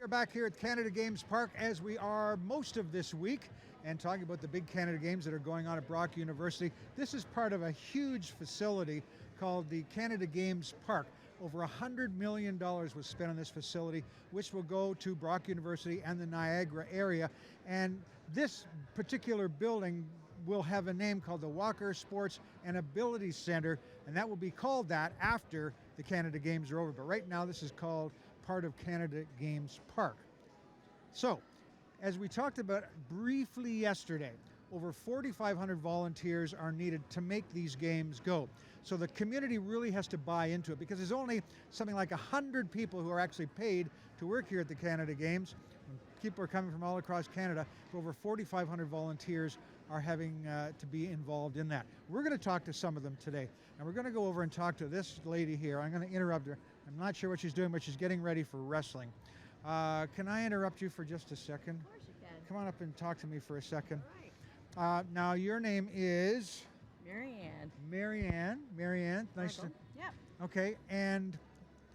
We're back here at Canada Games Park as we are most of this week and talking about the big Canada Games that are going on at Brock University. This is part of a huge facility called the Canada Games Park. Over $100 million was spent on this facility, which will go to Brock University and the Niagara area. And this particular building will have a name called the Walker Sports and Ability Center, and that will be called that after the Canada Games are over. But right now this is called part of Canada Games Park. So, as we talked about briefly yesterday, over 4,500 volunteers are needed to make these games go. So the community really has to buy into it because there's only something like 100 people who are actually paid to work here at the Canada Games. People are coming from all across Canada. Over 4,500 volunteers are having to be involved in that. We're going to talk to some of them today. And we're going to go over and talk to this lady here. I'm going to interrupt her. I'm not sure what she's doing, but she's getting ready for wrestling. Can I interrupt you for just a second? Of course you can. Come on up and talk to me for a second. All right. Now, your name is? Marianne. Marianne, nice to... Yep. Okay, and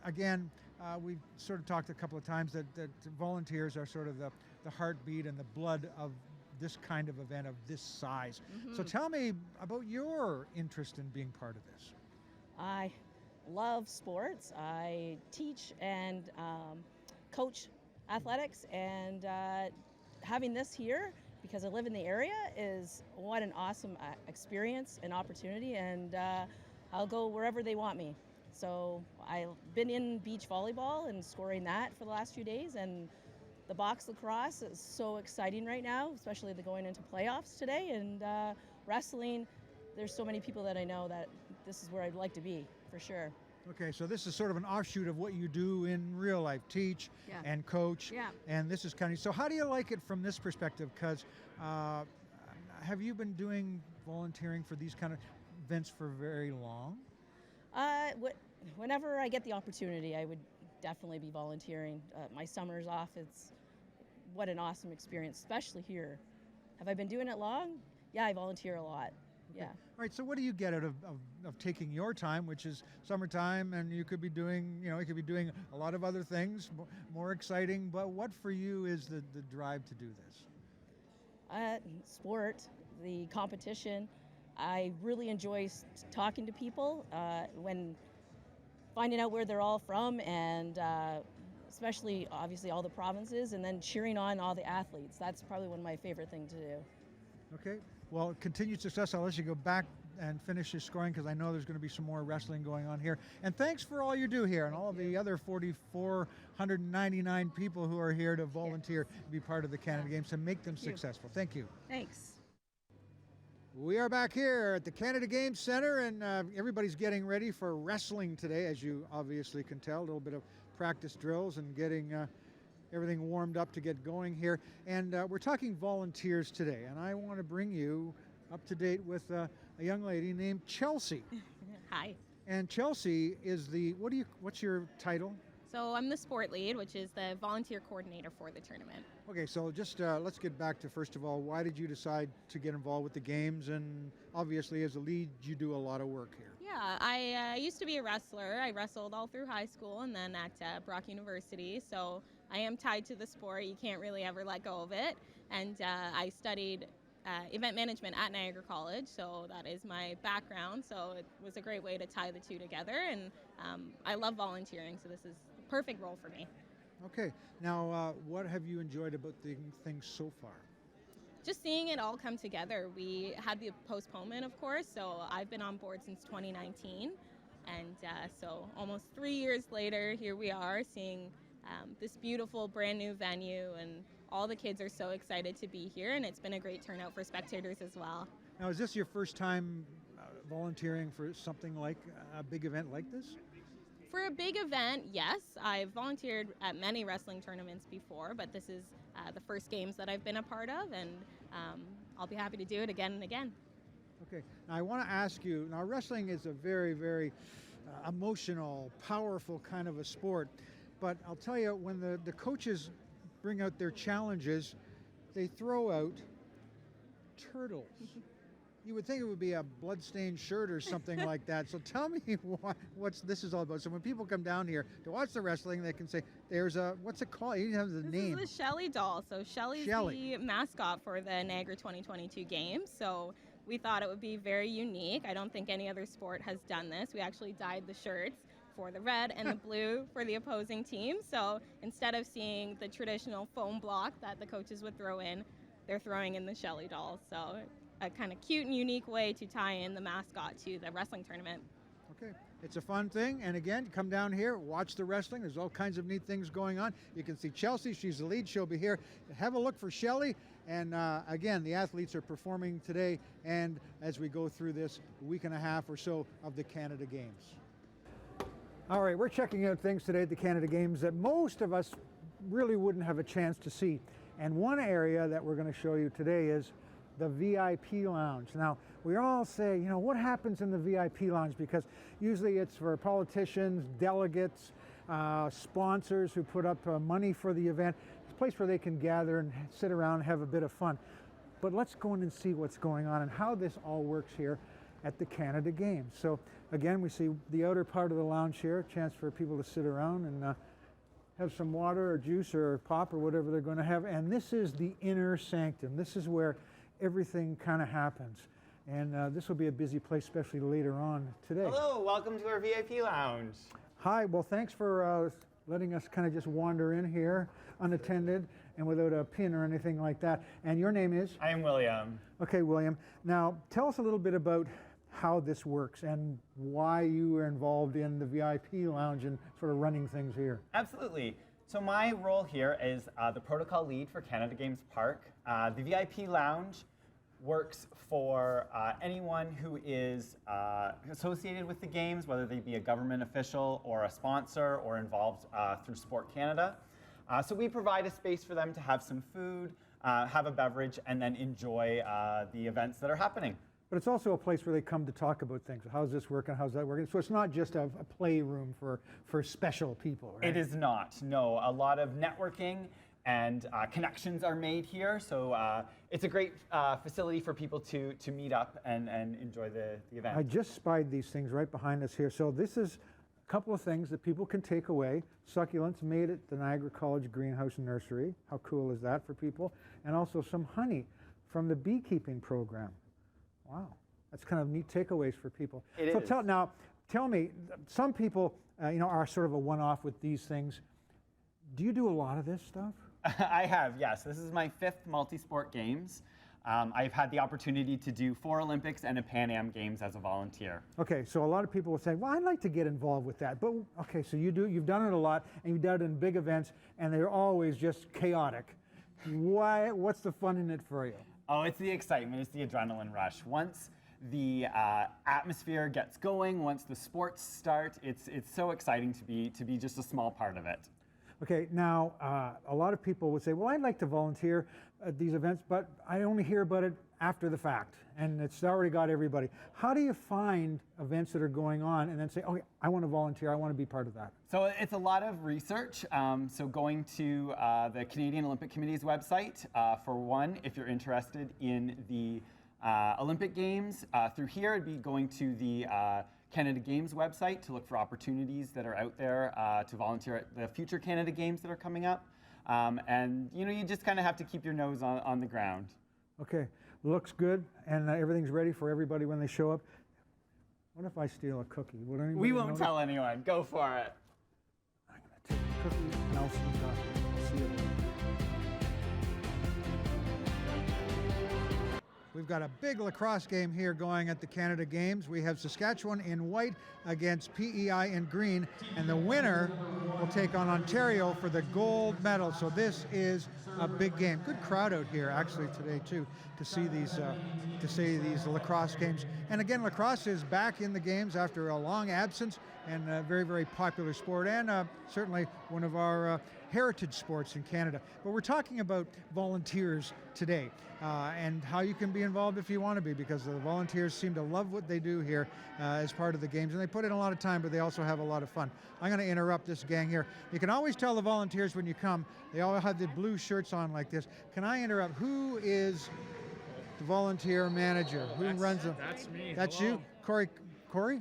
again, we've sort of talked a couple of times that volunteers are sort of the heartbeat and the blood of this kind of event of this size. Mm-hmm. So tell me about your interest in being part of this. I love sports. I teach and coach athletics, and having this here, because I live in the area, is what an awesome experience and opportunity, and I'll go wherever they want me. So I've been in beach volleyball and scoring that for the last few days, and the box lacrosse is so exciting right now, especially the going into playoffs today, and wrestling, there's so many people that I know that this is where I'd like to be, for sure. Okay, so this is sort of an offshoot of what you do in real life, teach and coach, and this is kind of, so how do you like it from this perspective? Because have you been doing volunteering for these kind of events for very long? Whenever I get the opportunity, I would definitely be volunteering. My summer's off, it's what an awesome experience, especially here. Have I been doing it long? Yeah, I volunteer a lot. Yeah. All right, so what do you get out of taking your time, which is summertime, and you could be doing, you could be doing a lot of other things, more exciting, but what for you is the drive to do this? Sport, the competition. I really enjoy talking to people when finding out where they're all from, and especially, obviously, all the provinces, and then cheering on all the athletes. That's probably one of my favorite things to do. Okay. Well, continued success. I'll let you go back and finish your scoring because I know there's going to be some more wrestling going on here. And thanks for all you do here and all of the other 4,499 people who are here to volunteer to be part of the Canada Games to make them successful. Thank you. Thanks. We are back here at the Canada Games Center, and everybody's getting ready for wrestling today, as you obviously can tell. A little bit of practice drills and getting everything warmed up to get going here. And we're talking volunteers today, and I want to bring you up to date with a young lady named Chelsea. Hi. And Chelsea is what's your title? So I'm the sport lead, which is the volunteer coordinator for the tournament. Okay, so just let's get back to, first of all, why did you decide to get involved with the games? And obviously as a lead, you do a lot of work here. Yeah, I used to be a wrestler. I wrestled all through high school and then at Brock University. So I am tied to the sport. You can't really ever let go of it. And I studied event management at Niagara College, so that is my background. So it was a great way to tie the two together. And I love volunteering, so this is the perfect role for me. Okay, now what have you enjoyed about the things so far? Just seeing it all come together. We had the postponement, of course, so I've been on board since 2019. And so almost 3 years later, here we are seeing this beautiful brand new venue, and all the kids are so excited to be here, and it's been a great turnout for spectators as well. Now, is this your first time volunteering for something like a big event like this? For a big event, yes. I've volunteered at many wrestling tournaments before, but this is the first games that I've been a part of, and I'll be happy to do it again and again. Okay. Now, I want to ask you, now wrestling is a very, very emotional, powerful kind of a sport, but I'll tell you, when the coaches bring out their challenges, they throw out turtles. you would think it would be a bloodstained shirt or something like that. So tell me what's this is all about. So when people come down here to watch the wrestling, they can say, there's a, what's it called? You have the name. This is the Shelly doll. So Shelly's the mascot for the Niagara 2022 games. So we thought it would be very unique. I don't think any other sport has done this. We actually dyed the shirts for the red and the blue for the opposing team. So instead of seeing the traditional foam block that the coaches would throw in, they're throwing in the Shelly doll. So a kind of cute and unique way to tie in the mascot to the wrestling tournament. Okay, it's a fun thing. And again, come down here, watch the wrestling. There's all kinds of neat things going on. You can see Chelsea, she's the lead. She'll be here. Have a look for Shelly. And again, the athletes are performing today and as we go through this week and a half or so of the Canada Games. All right, we're checking out things today at the Canada Games that most of us really wouldn't have a chance to see. And one area that we're going to show you today is the VIP lounge. Now, we all say, you know, what happens in the VIP lounge? Because usually it's for politicians, delegates, sponsors who put up money for the event. It's a place where they can gather and sit around and have a bit of fun. But let's go in and see what's going on and how this all works here at the Canada Games. So again, we see the outer part of the lounge here, a chance for people to sit around and have some water or juice or pop or whatever they're going to have. And this is the inner sanctum. This is where everything kind of happens. And this will be a busy place, especially later on today. Hello, welcome to our VIP lounge. Hi, well, thanks for letting us kind of just wander in here unattended and without a pin or anything like that. And your name is? I am William. Okay, William. Now, tell us a little bit about how this works and why you were involved in the VIP lounge and sort of running things here. Absolutely. So my role here is the protocol lead for Canada Games Park. The VIP lounge works for anyone who is associated with the games, whether they be a government official or a sponsor or involved through Sport Canada. So we provide a space for them to have some food, have a beverage, and then enjoy the events that are happening. But it's also a place where they come to talk about things. How's this working? How's that working? So it's not just a playroom for special people, right? It is not, no. A lot of networking and connections are made here. So it's a great facility for people to meet up and enjoy the event. I just spied these things right behind us here. So this is a couple of things that people can take away. Succulents made at the Niagara College Greenhouse Nursery. How cool is that for people? And also some honey from the beekeeping program. Wow, that's kind of neat takeaways for people. It is. Tell me, some people, are sort of a one-off with these things. Do you do a lot of this stuff? I have, yes. This is my 5th multi-sport games. I've had the opportunity to do 4 Olympics and a Pan Am Games as a volunteer. Okay, so a lot of people will say, well, I'd like to get involved with that. But okay, so you've done it a lot, and you've done it in big events, and they're always just chaotic. What's the fun in it for you? Oh, it's the excitement, it's the adrenaline rush. Once the atmosphere gets going, once the sports start, it's so exciting to be just a small part of it. Okay, now a lot of people would say, well, I'd like to volunteer at these events, but I only hear about it after the fact, and it's already got everybody. How do you find events that are going on and then say, okay, I want to volunteer, I want to be part of that? So it's a lot of research. So going to the Canadian Olympic Committee's website, for one, if you're interested in the Olympic Games. Through here, it'd be going to the Canada Games website to look for opportunities that are out there to volunteer at the future Canada Games that are coming up. And you just kind of have to keep your nose on the ground. Okay, looks good, and everything's ready for everybody when they show up. What if I steal a cookie? Would anybody We won't notice? tell anyone. Go for it. I'm going to take a cookie, Nelson's see it. We've got a big lacrosse game here going at the Canada Games. We have Saskatchewan in white against PEI in green, and the winner will take on Ontario for the gold medal. So this is a big game. Good crowd out here actually today too to see these lacrosse games. And again, lacrosse is back in the games after a long absence, and a very, very popular sport, and certainly one of our heritage sports in Canada. But we're talking about volunteers today and how you can be involved if you want to be, because the volunteers seem to love what they do here as part of the games, and they put in a lot of time, but they also have a lot of fun. I'm going to interrupt this gang here. You can always tell the volunteers when you come. They all have the blue shirts on like this. Can I interrupt? Who is the volunteer manager. Who runs them? That's me. That's Hello. you, Corey. Corey?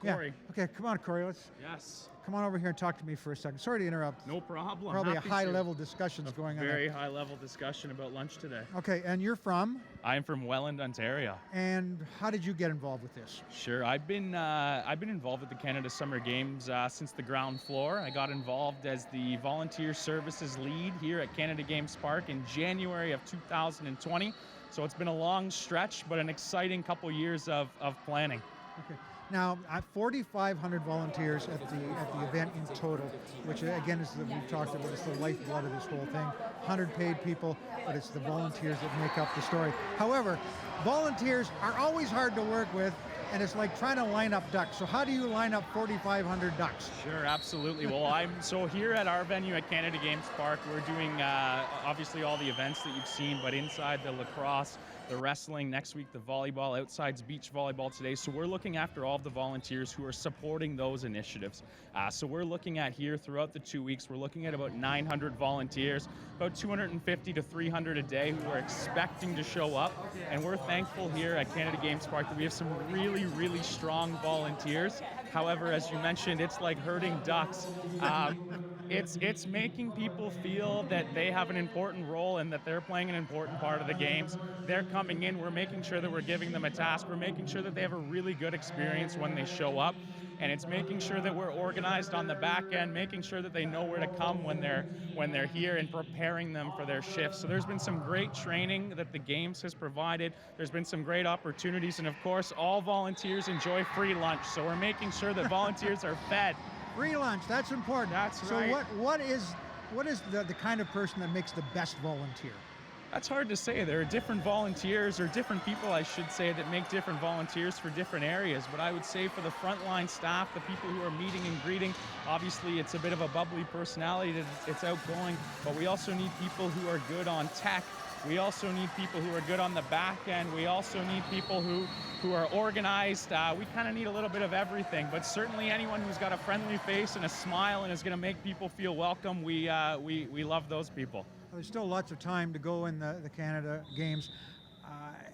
Corey. Yeah. Okay, come on, Corey. Let's Yes. come on over here and talk to me for a second. Sorry to interrupt. No problem. Probably a Happy to. high-level discussions going on. Very there. high-level discussion about lunch today. Okay, and you're from? I'm from Welland, Ontario. And how did you get involved with this? Sure, I've been involved with the Canada Summer Games since the ground floor. I got involved as the volunteer services lead here at Canada Games Park in January of 2020. So it's been a long stretch, but an exciting couple years of planning. Okay. Now, 4,500 volunteers at the event in total, which again is we've talked about. It's the lifeblood of this whole thing. 100 paid people, but it's the volunteers that make up the story. However, volunteers are always hard to work with, and it's like trying to line up ducks. So how do you line up 4,500 ducks? Sure, absolutely. Well, so here at our venue at Canada Games Park, we're doing obviously all the events that you've seen, but inside the lacrosse, the wrestling, next week the volleyball, outside's beach volleyball today. So we're looking after all of the volunteers who are supporting those initiatives. So we're looking at here throughout the 2 weeks, we're looking at about 900 volunteers, about 250 to 300 a day who are expecting to show up. And we're thankful here at Canada Games Park that we have some really, really strong volunteers. However, as you mentioned, it's like herding ducks. It's making people feel that they have an important role and that they're playing an important part of the games. They're coming in, we're making sure that we're giving them a task, we're making sure that they have a really good experience when they show up, and it's making sure that we're organized on the back end, making sure that they know where to come when they're here, and preparing them for their shifts. So there's been some great training that the Games has provided. There's been some great opportunities, and of course, all volunteers enjoy free lunch, so we're making sure that volunteers are fed. Free lunch, that's important. That's so right. what is the kind of person that makes the best volunteer? That's hard to say. There are different volunteers, or different people, I should say, that make different volunteers for different areas. But I would say for the frontline staff, the people who are meeting and greeting, obviously it's a bit of a bubbly personality, it's outgoing, but we also need people who are good on tech. We also need people who are good on the back end. We also need people who are organized. We kind of need a little bit of everything, but certainly anyone who's got a friendly face and a smile and is going to make people feel welcome, we love those people. There's still lots of time to go in the Canada Games.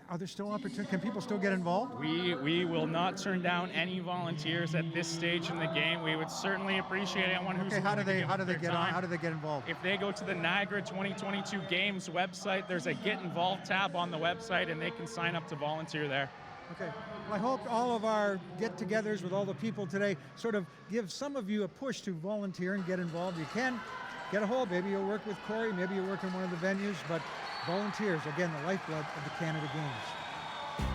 Are there still opportunities? Can people still get involved? We will not turn down any volunteers at this stage in the game. We would certainly appreciate anyone who's Okay, how do willing to they give how up do they their get time. on? How do they get involved? If they go to the Niagara 2022 Games website, there's a Get Involved tab on the website, and they can sign up to volunteer there. Okay. Well, I hope all of our get-togethers with all the people today sort of give some of you a push to volunteer and get involved. You can get a hold. Maybe you'll work with Corey. Maybe you'll work in one of the venues. But volunteers, again, the lifeblood of the Canada Games.